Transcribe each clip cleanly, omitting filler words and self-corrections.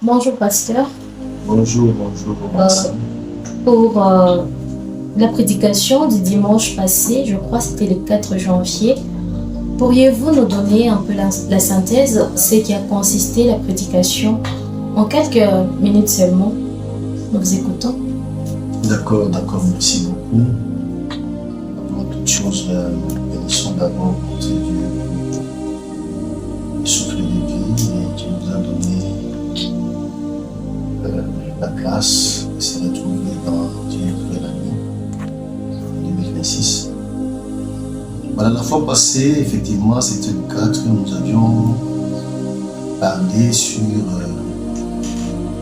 Bonjour pasteur. Bonjour. Euh, pour la prédication du dimanche passé, je crois que c'était le 4 janvier, pourriez-vous nous donner un peu la synthèse, ce qui a consisté la prédication en quelques minutes seulement? Nous vous écoutons. D'accord, merci beaucoup. Avant toute chose, bénissons d'abord notre Dieu, le souffle de vie, et qui nous a donné la grâce de se retrouver dans une nouvelle année 2026. Voilà, la fois passée, effectivement, c'était le 4, nous avions parlé sur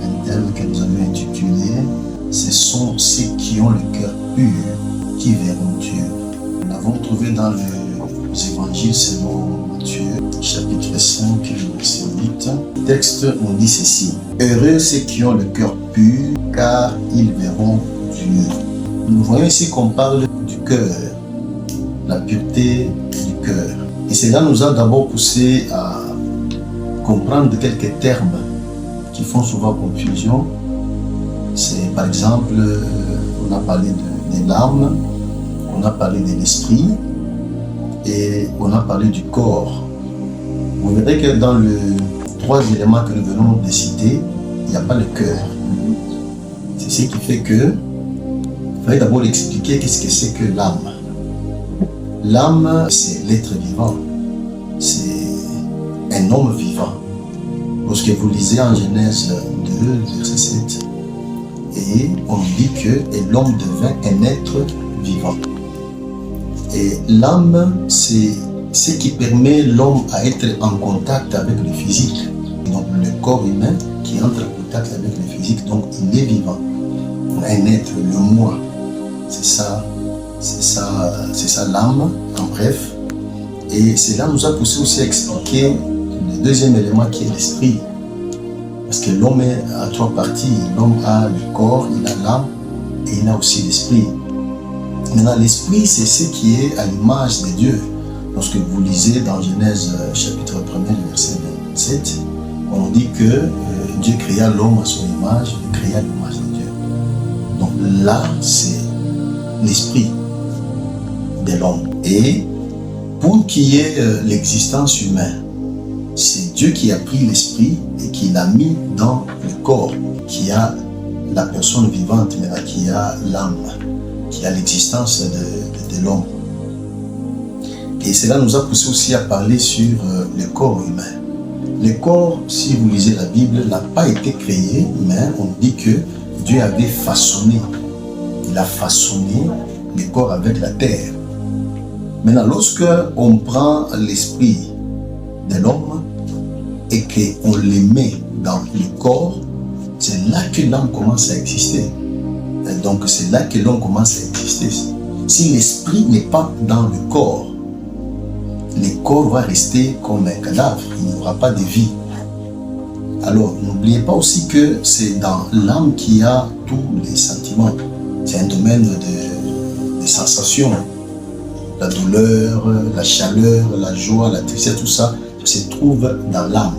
un thème que nous avions intitulé « Ce sont ceux qui ont le cœur pur qui verront Dieu ». Nous l'avons trouvé dans les évangiles selon Matthieu, chapitre 5, verset 8. Le texte nous dit ceci: « Heureux ceux qui ont le cœur pur, car ils verront Dieu ». Nous voyons ici qu'on parle du cœur, la pureté du cœur. Et cela nous a d'abord poussé à comprendre quelques termes qui font souvent confusion. C'est par exemple, on a parlé de l'âme, on a parlé de l'esprit et on a parlé du corps. Vous verrez que dans les trois éléments que nous venons de citer, il n'y a pas le cœur. C'est ce qui fait que il fallait d'abord expliquer qu'est-ce que c'est que l'âme. L'âme, c'est l'être vivant, c'est un homme vivant. Lorsque vous lisez en Genèse 2, verset 7, et on dit que l'homme devint un être vivant. Et l'âme, c'est ce qui permet l'homme à être en contact avec le physique. Donc le corps humain qui entre en contact avec le physique, donc il est vivant. Un être, le moi, c'est ça l'âme, en bref. Et cela nous a poussé aussi à expliquer le deuxième élément qui est l'esprit. Parce que l'homme est à trois parties. L'homme a le corps, il a l'âme et il a aussi l'esprit. Maintenant, l'esprit, c'est ce qui est à l'image de Dieu. Lorsque vous lisez dans Genèse chapitre 1, verset 27, on dit que Dieu créa l'homme à son image, il créa l'image de Dieu. Donc là, c'est l'esprit de l'homme. Et pour qu'il y ait l'existence humaine, c'est Dieu qui a pris l'esprit et qui l'a mis dans le corps, qui a la personne vivante, mais là, qui a l'âme, qui a l'existence de l'homme. Et cela nous a poussé aussi à parler sur le corps humain. Le corps, si vous lisez la Bible, n'a pas été créé, mais on dit que Dieu avait façonné. Il a façonné le corps avec la terre. Maintenant, lorsque on prend l'esprit de l'homme et qu'on le met dans le corps, c'est là que l'âme commence à exister. Et donc c'est là que l'homme commence à exister. Si l'esprit n'est pas dans le corps va rester comme un cadavre, il n'y aura pas de vie. Alors n'oubliez pas aussi que c'est dans l'âme qu'il y a tous les sentiments. C'est un domaine de sensations. La douleur, la chaleur, la joie, la tristesse, tout ça se trouve dans l'âme.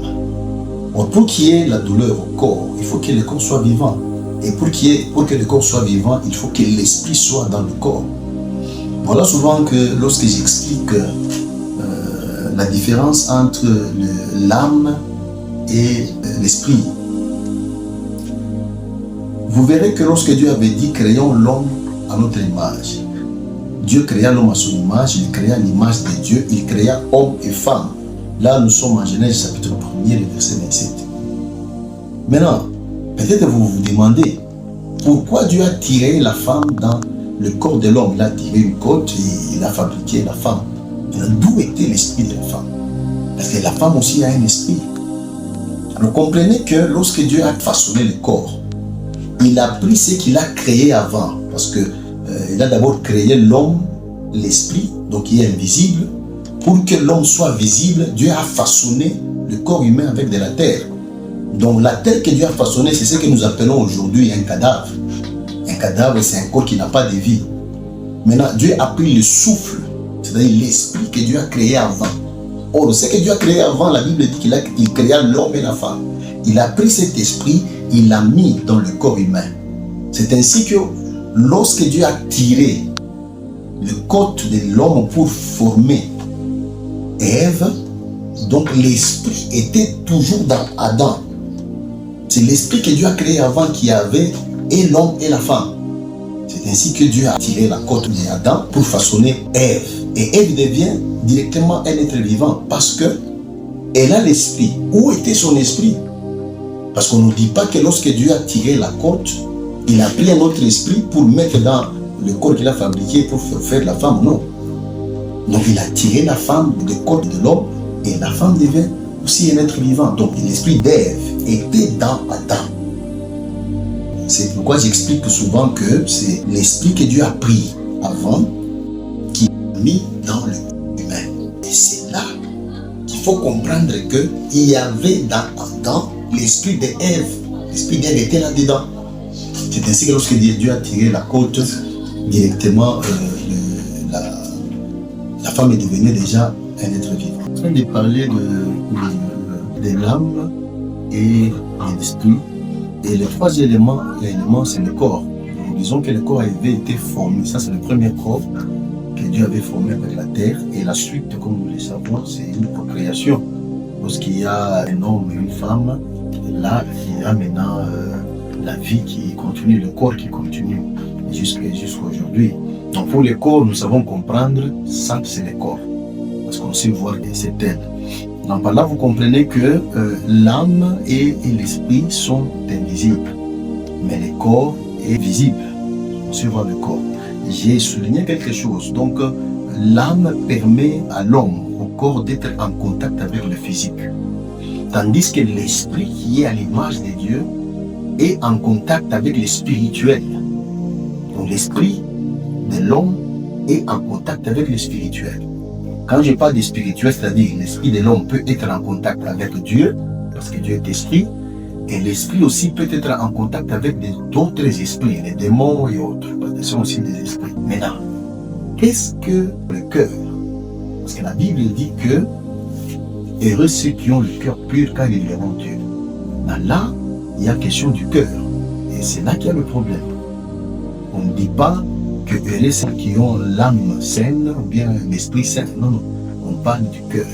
Bon, pour qu'il y ait la douleur au corps, il faut que le corps soit vivant. Et pour que le corps soit vivant, il faut que l'esprit soit dans le corps. Voilà souvent que lorsque j'explique la différence entre l'âme et l'esprit, vous verrez que lorsque Dieu avait dit « créons l'homme à notre image », Dieu créa l'homme à son image, il créa l'image de Dieu, il créa homme et femme. Là, nous sommes en Genèse chapitre 1, le verset 27. Maintenant, peut-être vous vous demandez, pourquoi Dieu a tiré la femme dans le corps de l'homme? Il a tiré une côte et il a fabriqué la femme. D'où était l'esprit de la femme? Parce que la femme aussi a un esprit. Alors comprenez que lorsque Dieu a façonné le corps, il a pris ce qu'il a créé avant. Parce que il a d'abord créé l'homme, l'esprit, donc il est invisible. Pour que l'homme soit visible, Dieu a façonné le corps humain avec de la terre. Donc la terre que Dieu a façonnée, c'est ce que nous appelons aujourd'hui un cadavre. Un cadavre, c'est un corps qui n'a pas de vie. Maintenant, Dieu a pris le souffle, c'est-à-dire l'esprit que Dieu a créé avant. Or, ce que Dieu a créé avant, la Bible dit qu'il créa l'homme et la femme. Il a pris cet esprit, il l'a mis dans le corps humain. C'est ainsi que lorsque Dieu a tiré le côte de l'homme pour former Ève, donc l'esprit était toujours dans Adam. C'est l'esprit que Dieu a créé avant qu'il y avait et l'homme et la femme. C'est ainsi que Dieu a tiré la côte d'Adam pour façonner Ève. Et Ève devient directement un être vivant parce que elle a l'esprit. Où était son esprit? Parce qu'on ne nous dit pas que lorsque Dieu a tiré la côte, il a pris un autre esprit pour mettre dans le corps qu'il a fabriqué pour faire la femme. Non. Donc il a tiré la femme du corps de l'homme et la femme devient aussi un être vivant. Donc l'esprit d'Ève était dans Adam. C'est pourquoi j'explique souvent que c'est l'esprit que Dieu a pris avant qui a mis dans le humain. Et c'est là qu'il faut comprendre qu'il y avait dans Adam l'esprit d'Ève. L'esprit d'Ève était là-dedans. C'est ainsi que lorsque Dieu a tiré la côte, directement la femme est devenue déjà un être vivant. En train de parler de l'âme et de l'esprit. Et le troisième élément, c'est le corps. Nous disons que le corps avait été formé. Ça, c'est le premier corps que Dieu avait formé avec la terre. Et la suite, comme nous le savons, c'est une procréation. Lorsqu'il y a un homme et une femme, là, il y a maintenant la vie qui continue, le corps qui continue jusqu'à aujourd'hui. Donc pour le corps, nous savons comprendre, ça c'est le corps. Parce qu'on sait voir que c'est elle. Donc par là, vous comprenez que l'âme et l'esprit sont invisibles. Mais le corps est visible. On sait voir le corps. J'ai souligné quelque chose. Donc l'âme permet à l'homme, au corps, d'être en contact avec le physique. Tandis que l'esprit qui est à l'image de Dieu est en contact avec le spirituel. Donc l'esprit de l'homme est en contact avec le spirituel. Quand je parle de spirituel, c'est-à-dire l'esprit de l'homme peut être en contact avec Dieu, parce que Dieu est esprit, et l'esprit aussi peut être en contact avec d'autres esprits, les démons et autres, parce que ce sont aussi des esprits. Maintenant, qu'est-ce que le cœur? Parce que la Bible dit que heureux ceux qui ont le cœur pur, car ils verront Dieu. Là, il y a question du cœur, et c'est là qu'il y a le problème. On ne dit pas que heureux ceux qui ont l'âme saine ou bien l'esprit sain. Non, non. On parle du cœur.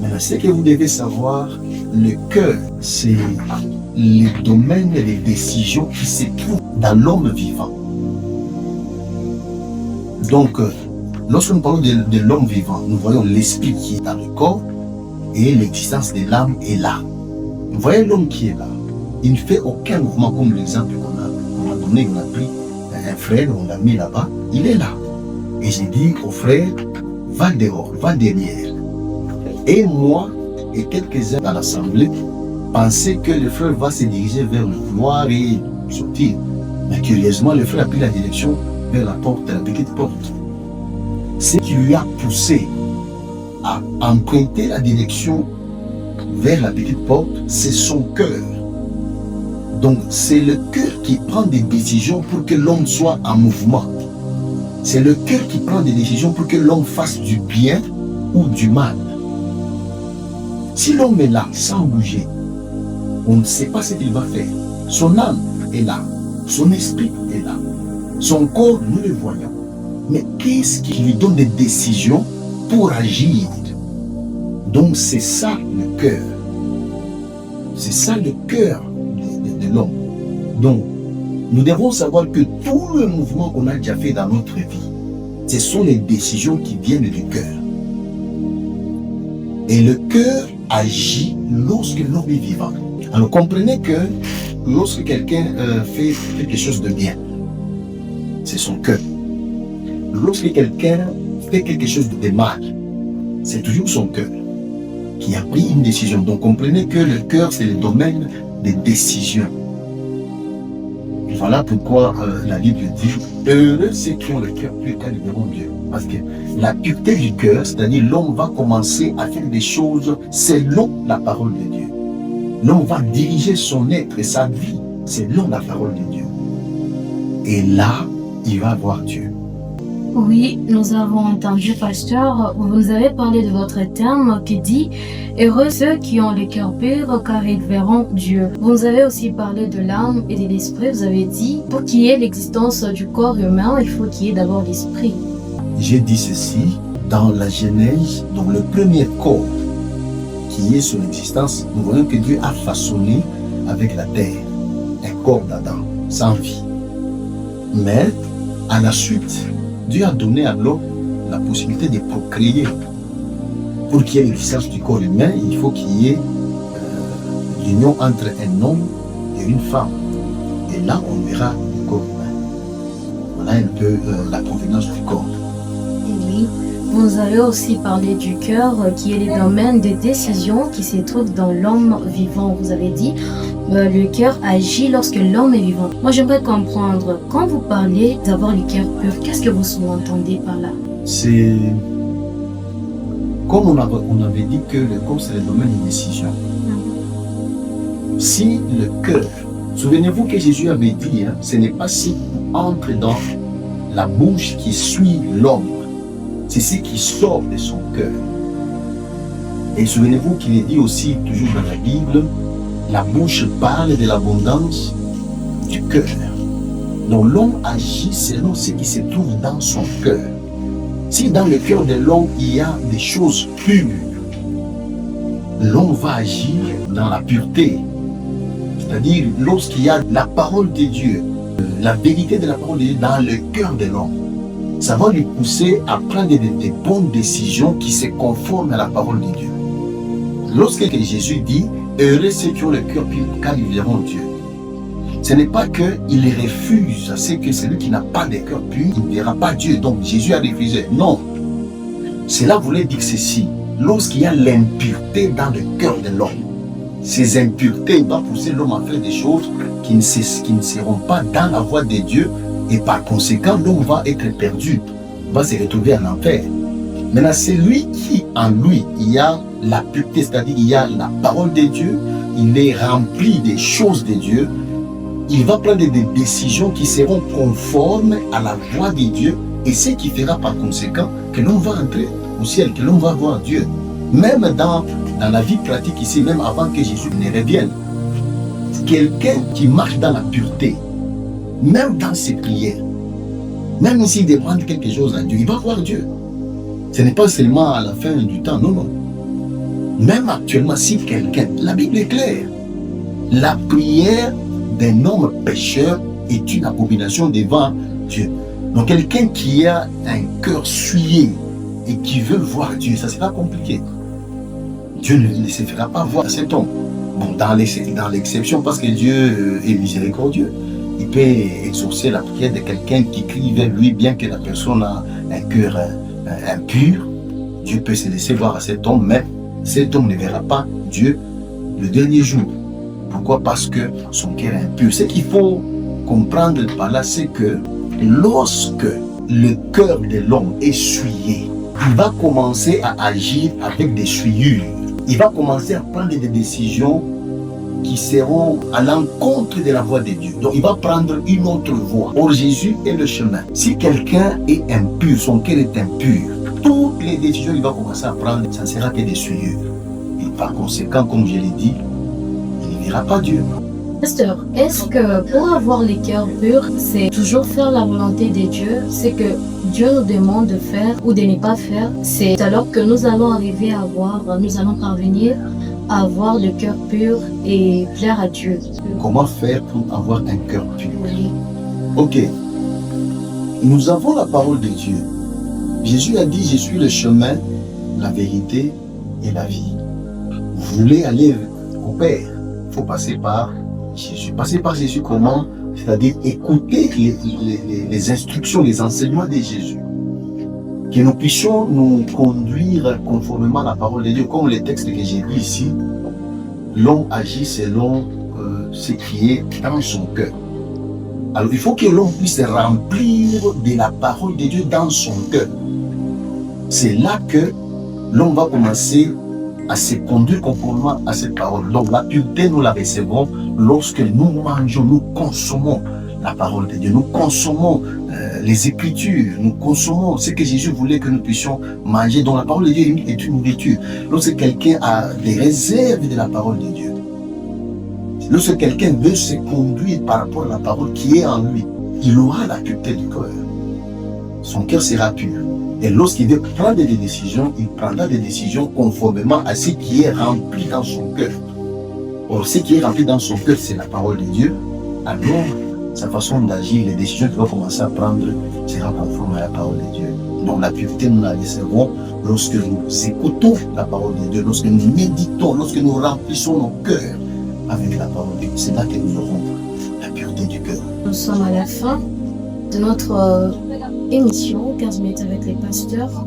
Maintenant, ce que vous devez savoir, le cœur, c'est le domaine et les décisions qui se trouvent dans l'homme vivant. Donc, lorsque nous parlons de l'homme vivant, nous voyons l'esprit qui est dans le corps et l'existence de l'âme est là. Vous voyez l'homme qui est là. Il ne fait aucun mouvement comme l'exemple qu'on a donné, on a pris un frère, on l'a mis là-bas, il est là. Et j'ai dit au frère, va dehors, va derrière. Et moi et quelques-uns dans l'assemblée pensaient que le frère va se diriger vers le couloir et sortir. Mais curieusement, le frère a pris la direction vers la porte, la petite porte. Ce qui lui a poussé à emprunter la direction vers la petite porte, c'est son cœur. Donc c'est le cœur qui prend des décisions pour que l'homme soit en mouvement. C'est le cœur qui prend des décisions pour que l'homme fasse du bien ou du mal. Si l'homme est là, sans bouger, on ne sait pas ce qu'il va faire. Son âme est là, son esprit est là, son corps, nous le voyons. Mais qu'est-ce qui lui donne des décisions pour agir? Donc c'est ça le cœur. C'est ça le cœur de l'homme. Donc, nous devons savoir que tout le mouvement qu'on a déjà fait dans notre vie, ce sont les décisions qui viennent du cœur. Et le cœur agit lorsque l'homme est vivant. Alors comprenez que lorsque quelqu'un fait quelque chose de bien, c'est son cœur. Lorsque quelqu'un fait quelque chose de mal, c'est toujours son cœur qui a pris une décision. Donc comprenez que le cœur, c'est le domaine des décisions. Et voilà pourquoi la Bible dit « Heureux ceux qui ont le cœur pur, car ils verront Dieu ». Parce que la pureté du cœur, c'est-à-dire l'homme va commencer à faire des choses selon la parole de Dieu. L'homme va diriger son être et sa vie selon la parole de Dieu. Et là, il va voir Dieu. Oui, nous avons entendu, pasteur, vous nous avez parlé de votre terme qui dit « Heureux ceux qui ont le cœur pur, car ils verront Dieu ». Vous nous avez aussi parlé de l'âme et de l'esprit. Vous avez dit « Pour qu'il y ait l'existence du corps humain, il faut qu'il y ait d'abord l'esprit ». J'ai dit ceci, dans la Genèse, dans le premier corps qui est sur l'existence, nous voyons que Dieu a façonné avec la terre un corps d'Adam, sans vie. Mais, à la suite, Dieu a donné à l'homme la possibilité de procréer. Pour qu'il y ait l'existence du corps humain, il faut qu'il y ait l'union entre un homme et une femme. Et là, on verra le corps humain. Voilà un peu la provenance du corps. Oui, vous avez aussi parlé du cœur, qui est le domaine de décision qui se trouve dans l'homme vivant. Vous avez dit le cœur agit lorsque l'homme est vivant. Moi, j'aimerais comprendre, quand vous parlez d'avoir le cœur pur, qu'est-ce que vous sous-entendez par là? C'est comme on avait dit que le corps, c'est le domaine de décision. Si le cœur, souvenez-vous que Jésus avait dit, ce n'est pas ce qui entre dans la bouche qui suit l'homme, c'est ce qui sort de son cœur. Et souvenez-vous qu'il est dit aussi, toujours dans la Bible, la bouche parle de l'abondance du cœur. Donc l'homme agit selon ce qui se trouve dans son cœur. Si dans le cœur de l'homme il y a des choses pures, l'homme va agir dans la pureté. C'est-à-dire lorsqu'il y a la parole de Dieu, la vérité de la parole de Dieu dans le cœur de l'homme, ça va lui pousser à prendre des bonnes décisions qui se conforment à la parole de Dieu. Lorsque Jésus dit « Heureux ceux qui ont le cœur pur, car ils verront Dieu », ce n'est pas qu'il refuse à ce que celui qui n'a pas de cœur pur, il ne verra pas Dieu. Donc Jésus a refusé. Non. Cela voulait dire ceci. Lorsqu'il y a l'impureté dans le cœur de l'homme, ces impuretés vont pousser l'homme à faire des choses qui ne seront pas dans la voie de Dieu, et par conséquent, l'homme va être perdu, va se retrouver en enfer. Maintenant, c'est lui qui, en lui, il y a la pureté, c'est-à-dire il y a la parole de Dieu, il est rempli des choses de Dieu, il va prendre des décisions qui seront conformes à la voie de Dieu, et ce qui fera par conséquent que l'homme va entrer au ciel, que l'homme va voir Dieu. Même dans la vie pratique ici, même avant que Jésus ne revienne, quelqu'un qui marche dans la pureté, même dans ses prières, même s'il demande quelque chose à Dieu, il va voir Dieu. Ce n'est pas seulement à la fin du temps, non, non. Même actuellement, si quelqu'un, la Bible est claire, la prière d'un homme pécheur est une abomination devant Dieu. Donc quelqu'un qui a un cœur souillé et qui veut voir Dieu, ça sera compliqué. Dieu ne se fera pas voir cet homme. Bon, dans l'exception, parce que Dieu est miséricordieux, il peut exaucer la prière de quelqu'un qui crie vers lui, bien que la personne a un cœur impur. Dieu peut se laisser voir à cet homme, mais cet homme ne verra pas Dieu le dernier jour. Pourquoi? Parce que son cœur est impur. Ce qu'il faut comprendre par là, c'est que lorsque le cœur de l'homme est souillé, il va commencer à agir avec des souillures. Il va commencer à prendre des décisions qui seront à l'encontre de la voie de Dieu. Donc il va prendre une autre voie. Or Jésus est le chemin. Si quelqu'un est impur, son cœur est impur, toutes les décisions qu'il va commencer à prendre, ça ne sera que des souillures. Et par conséquent, comme je l'ai dit, il ne verra pas Dieu. Pasteur, est-ce que pour avoir les cœurs purs, c'est toujours faire la volonté de Dieu? C'est que Dieu nous demande de faire ou de ne pas faire. C'est alors que nous allons arriver à nous allons parvenir à avoir le cœur pur et plaire à Dieu. Comment faire pour avoir un cœur pur? Oui. Ok. Nous avons la parole de Dieu. Jésus a dit, je suis le chemin, la vérité et la vie. Vous voulez aller au Père, il faut passer par Jésus. Passer par Jésus comment? C'est-à-dire écouter les instructions, les enseignements de Jésus. Que nous puissions nous conduire conformément à la parole de Dieu. Comme les textes que j'ai lus ici, l'homme agit selon ce qui est dans son cœur. Alors il faut que l'homme puisse remplir de la parole de Dieu dans son cœur. C'est là que l'homme va commencer à se conduire conformément à cette parole. Donc la pureté, nous la recevons lorsque nous mangeons, nous consommons la parole de Dieu. Nous consommons les Écritures, nous consommons ce que Jésus voulait que nous puissions manger. Donc la parole de Dieu est une nourriture. Lorsque quelqu'un a des réserves de la parole de Dieu, lorsque quelqu'un veut se conduire par rapport à la parole qui est en lui, il aura la pureté du cœur. Son cœur sera pur. Et lorsqu'il veut prendre des décisions, il prendra des décisions conformément à ce qui est rempli dans son cœur. Or, ce qui est rempli dans son cœur, c'est la parole de Dieu. Alors, sa façon d'agir, les décisions qu'il va commencer à prendre sera conforme à la parole de Dieu. Donc la pureté, nous la recevons lorsque nous écoutons la parole de Dieu, lorsque nous méditons, lorsque nous remplissons nos cœurs avec la parole de Dieu. C'est là que nous aurons la pureté du cœur. Nous sommes à la fin de notre émission 15 minutes avec les pasteurs.